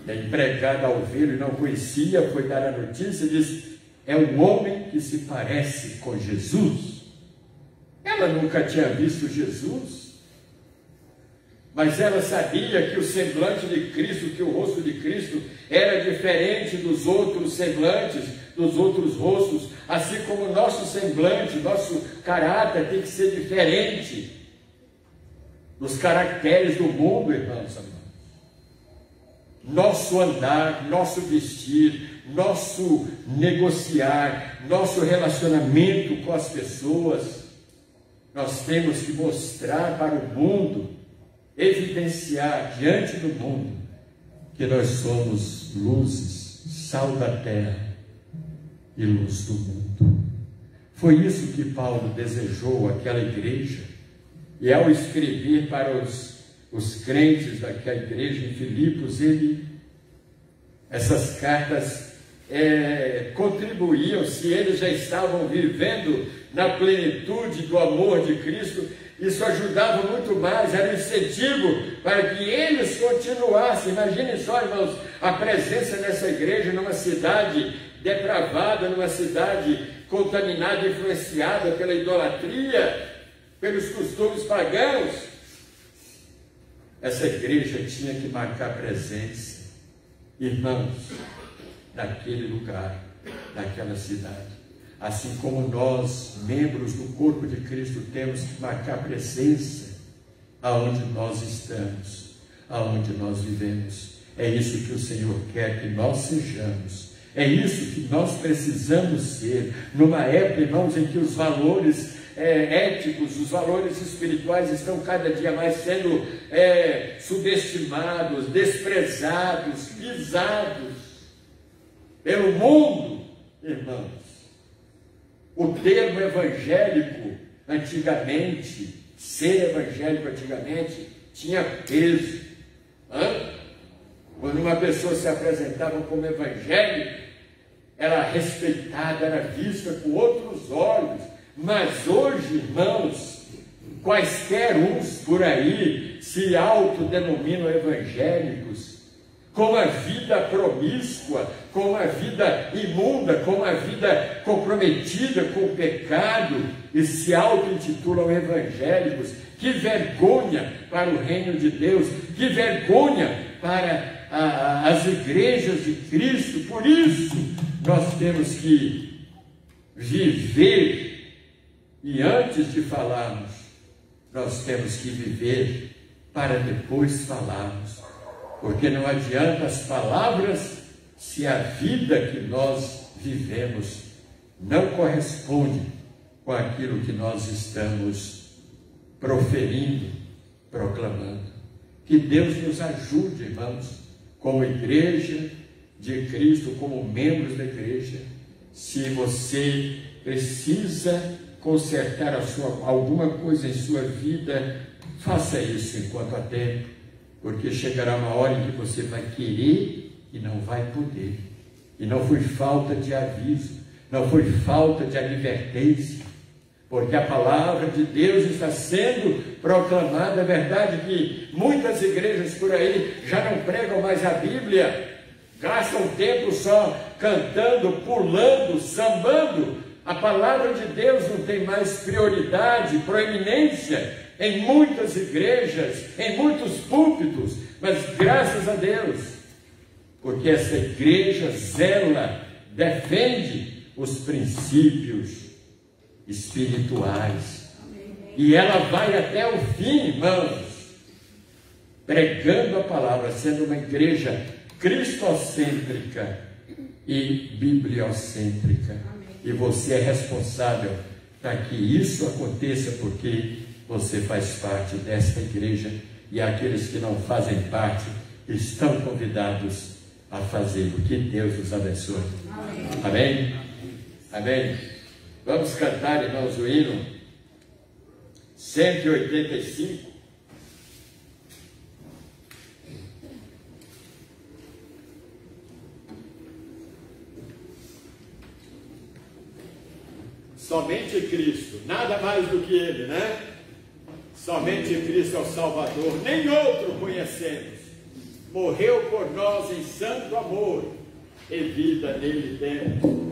é empregado ao vê-lo e não conhecia, foi dar a notícia e disse: é um homem que se parece com Jesus. Ela nunca tinha visto Jesus, mas ela sabia que o semblante de Cristo, que o rosto de Cristo era diferente dos outros semblantes, dos outros rostos, assim como o nosso semblante, nosso caráter tem que ser diferente dos caracteres do mundo, irmãos. Nosso andar, nosso vestir, nosso negociar, nosso relacionamento com as pessoas, nós temos que mostrar para o mundo, evidenciar diante do mundo que nós somos luzes, sal da terra e luz do mundo. Foi isso que Paulo desejou àquela igreja, e ao escrever para os crentes daquela igreja em Filipos, essas cartas contribuíam, se eles já estavam vivendo na plenitude do amor de Cristo, isso ajudava muito mais, era um incentivo para que eles continuassem. Imaginem só, irmãos, a presença nessa igreja numa cidade depravada, numa cidade contaminada, influenciada pela idolatria, pelos costumes pagãos. Essa igreja tinha que marcar presença, irmãos, naquele lugar, naquela cidade. Assim como nós, membros do corpo de Cristo, temos que marcar presença aonde nós estamos, aonde nós vivemos. É isso que o Senhor quer que nós sejamos. É isso que nós precisamos ser, numa época, irmãos, em que os valores éticos, os valores espirituais estão cada dia mais sendo subestimados, desprezados, pisados pelo mundo, irmãos. O termo evangélico, antigamente, ser evangélico antigamente, tinha peso. Quando uma pessoa se apresentava como evangélico, era respeitada, era vista com outros olhos. Mas hoje, irmãos, quaisquer uns por aí se autodenominam evangélicos, com uma vida promíscua, com uma vida imunda, com uma vida comprometida com o pecado, e se auto-intitulam evangélicos. Que vergonha para o reino de Deus, que vergonha para as igrejas de Cristo. Por isso, nós temos que viver. E antes de falarmos, nós temos que viver para depois falarmos. Porque não adianta as palavras se a vida que nós vivemos não corresponde com aquilo que nós estamos proferindo, proclamando. Que Deus nos ajude, irmãos, como igreja de Cristo, como membros da igreja. Se você precisa consertar alguma coisa em sua vida, faça isso enquanto há tempo, porque chegará uma hora em que você vai querer e não vai poder. E não foi falta de aviso, não foi falta de advertência, porque a palavra de Deus está sendo proclamada. É verdade que muitas igrejas por aí já não pregam mais a Bíblia, gastam tempo só cantando, pulando, sambando. A palavra de Deus não tem mais prioridade, proeminência em muitas igrejas, em muitos púlpitos, mas graças a Deus, porque essa igreja zela, defende os princípios espirituais, e ela vai até o fim, irmãos. pregando a palavra, sendo uma igreja cristocêntrica e bibliocêntrica. E você é responsável para que isso aconteça, porque você faz parte desta igreja, e aqueles que não fazem parte estão convidados a fazê-lo. Que Deus os abençoe. Amém? Amém? Vamos cantar, irmãos, o hino 185. Somente Cristo, nada mais do que Ele, né? Somente Cristo é o Salvador, nem outro conhecemos. Morreu por nós em santo amor, e vida nele temos.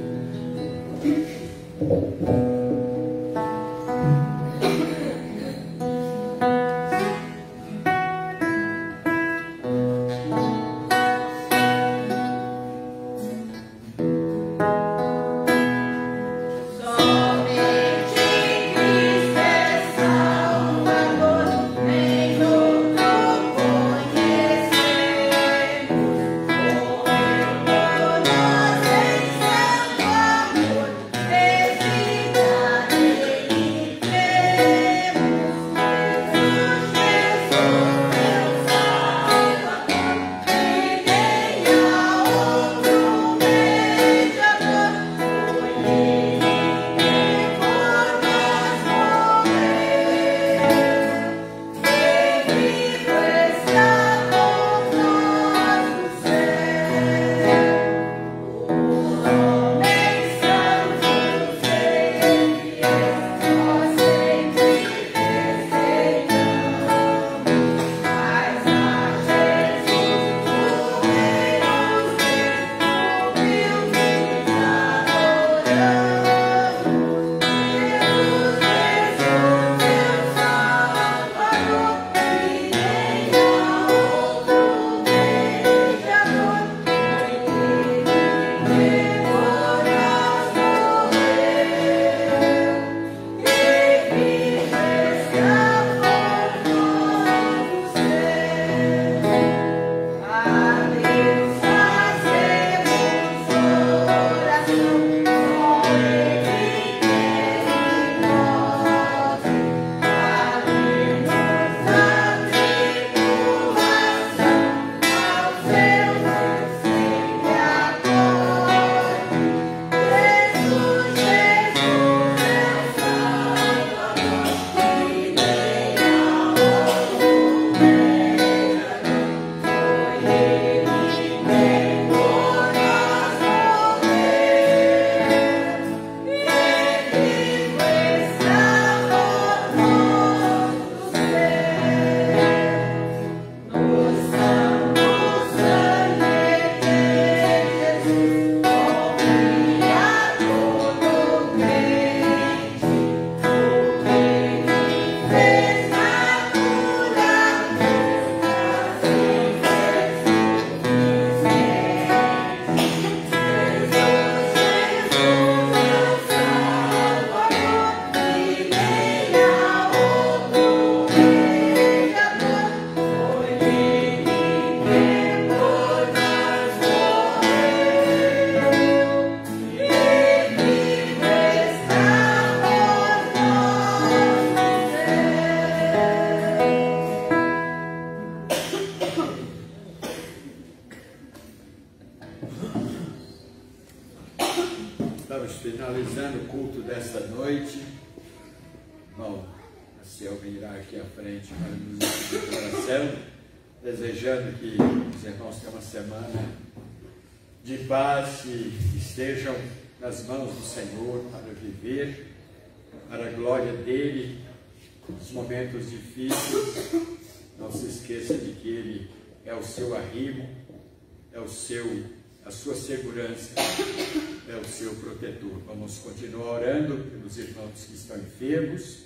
Estamos finalizando o culto desta noite. Irmão, a Selva irá aqui à frente para nos pedir de oração, desejando que os irmãos tenham uma semana de paz e estejam nas mãos do Senhor para viver, para a glória dEle, nos momentos difíceis. Não se esqueça de que Ele é o seu arrimo, é a sua segurança, é o seu protetor. Vamos continuar orando pelos irmãos que estão enfermos,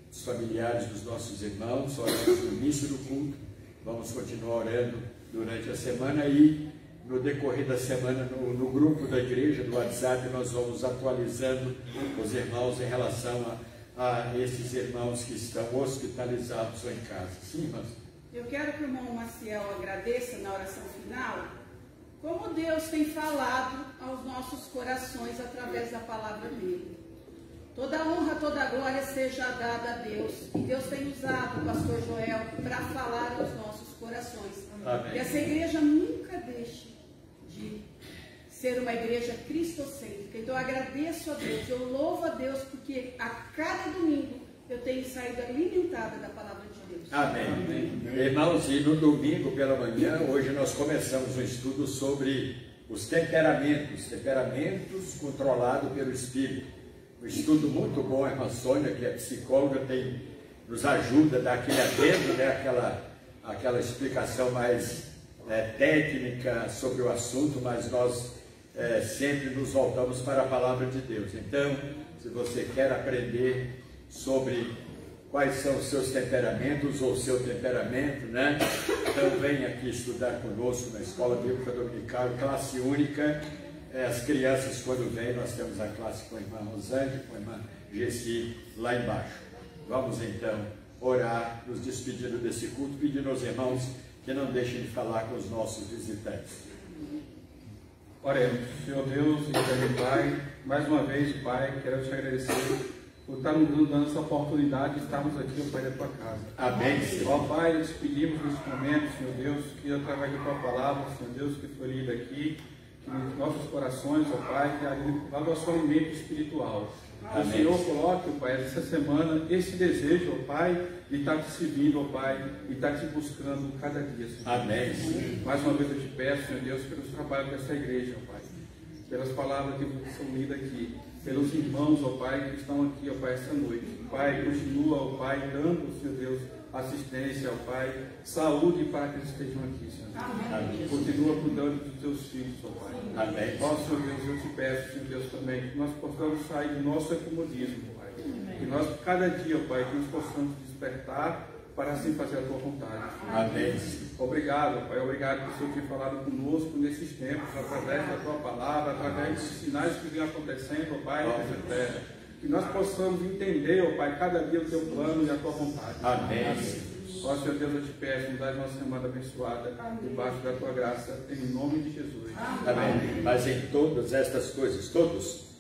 os familiares dos nossos irmãos. Oramos no início do culto, vamos continuar orando durante a semana e no decorrer da semana no grupo da igreja, do WhatsApp, nós vamos atualizando os irmãos em relação a esses irmãos que estão hospitalizados ou em casa. Sim, irmãos? Eu quero que o irmão Maciel agradeça na oração final, como Deus tem falado aos nossos corações através da palavra dele. Toda honra, toda glória seja dada a Deus. E Deus tem usado o pastor Joel para falar aos nossos corações. Amém. Que essa igreja nunca deixe de ser uma igreja cristocêntrica. Então eu agradeço a Deus, eu louvo a Deus, porque a cada domingo eu tenho saído alimentada da palavra de Deus. Amém. Irmãos, e no domingo pela manhã, hoje nós começamos um estudo sobre os temperamentos controlados pelo Espírito. Um estudo muito bom. A irmã Sônia, que é psicóloga, nos ajuda a dar aquele adendo, né? aquela explicação mais técnica sobre o assunto, mas nós sempre nos voltamos para a palavra de Deus. Então, se você quer aprender sobre quais são os seus temperamentos ou o seu temperamento, né? Então venha aqui estudar conosco na Escola Bíblica Dominical, classe única. As crianças, quando vêm, nós temos a classe com a irmã Rosângela, com a irmã Gessi lá embaixo. Vamos então orar, nos despedindo desse culto, pedindo aos irmãos que não deixem de falar com os nossos visitantes. Oremos. Senhor Deus e Eterno Pai, mais uma vez, Pai, quero te agradecer por estar nos dando essa oportunidade de estarmos aqui, ó Pai, da tua casa. Amém, Senhor. Ó Pai, nós te pedimos nesse momento, Senhor Deus, que através da tua palavra, Senhor Deus, que foi lida aqui, que nos nossos corações, ó Pai, que haja o nosso alimento espiritual. Que o Senhor coloque, ó Pai, essa semana, esse desejo, ó Pai, de estar te servindo, ó Pai, e estar te buscando cada dia, Senhor. Amém. Mais uma vez eu te peço, Senhor Deus, pelos trabalhos dessa igreja, ó Pai, pelas palavras que são lidas aqui, pelos irmãos, ó Pai, que estão aqui, ó Pai, essa noite. Pai, continua, ó Pai, dando, Senhor Deus, assistência, ó Pai, saúde para que eles estejam aqui, Senhor. Amém. Continua cuidando dos teus filhos, ó Pai. Amém. Ó Senhor Deus, eu te peço, Senhor Deus, também, que nós possamos sair do nosso acomodismo, Pai. Que nós, cada dia, ó Pai, que nós possamos despertar para assim fazer a tua vontade. Amém. Obrigado, Pai. Obrigado por o Senhor ter falado conosco nesses tempos, através da tua palavra, através dos sinais que vêm acontecendo, ó Pai, nessa terra. Que nós possamos entender, ó Pai, cada dia o teu plano e a tua vontade. Amém. Ó Senhor Deus, eu te peço, nos dá nossa semana abençoada, debaixo da tua graça, em nome de Jesus. Amém. Mas em todas estas coisas,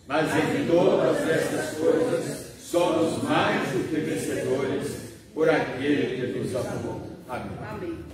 mas em todas estas coisas, somos mais do que vencedores por aquele que nos amou. Amém. Amém.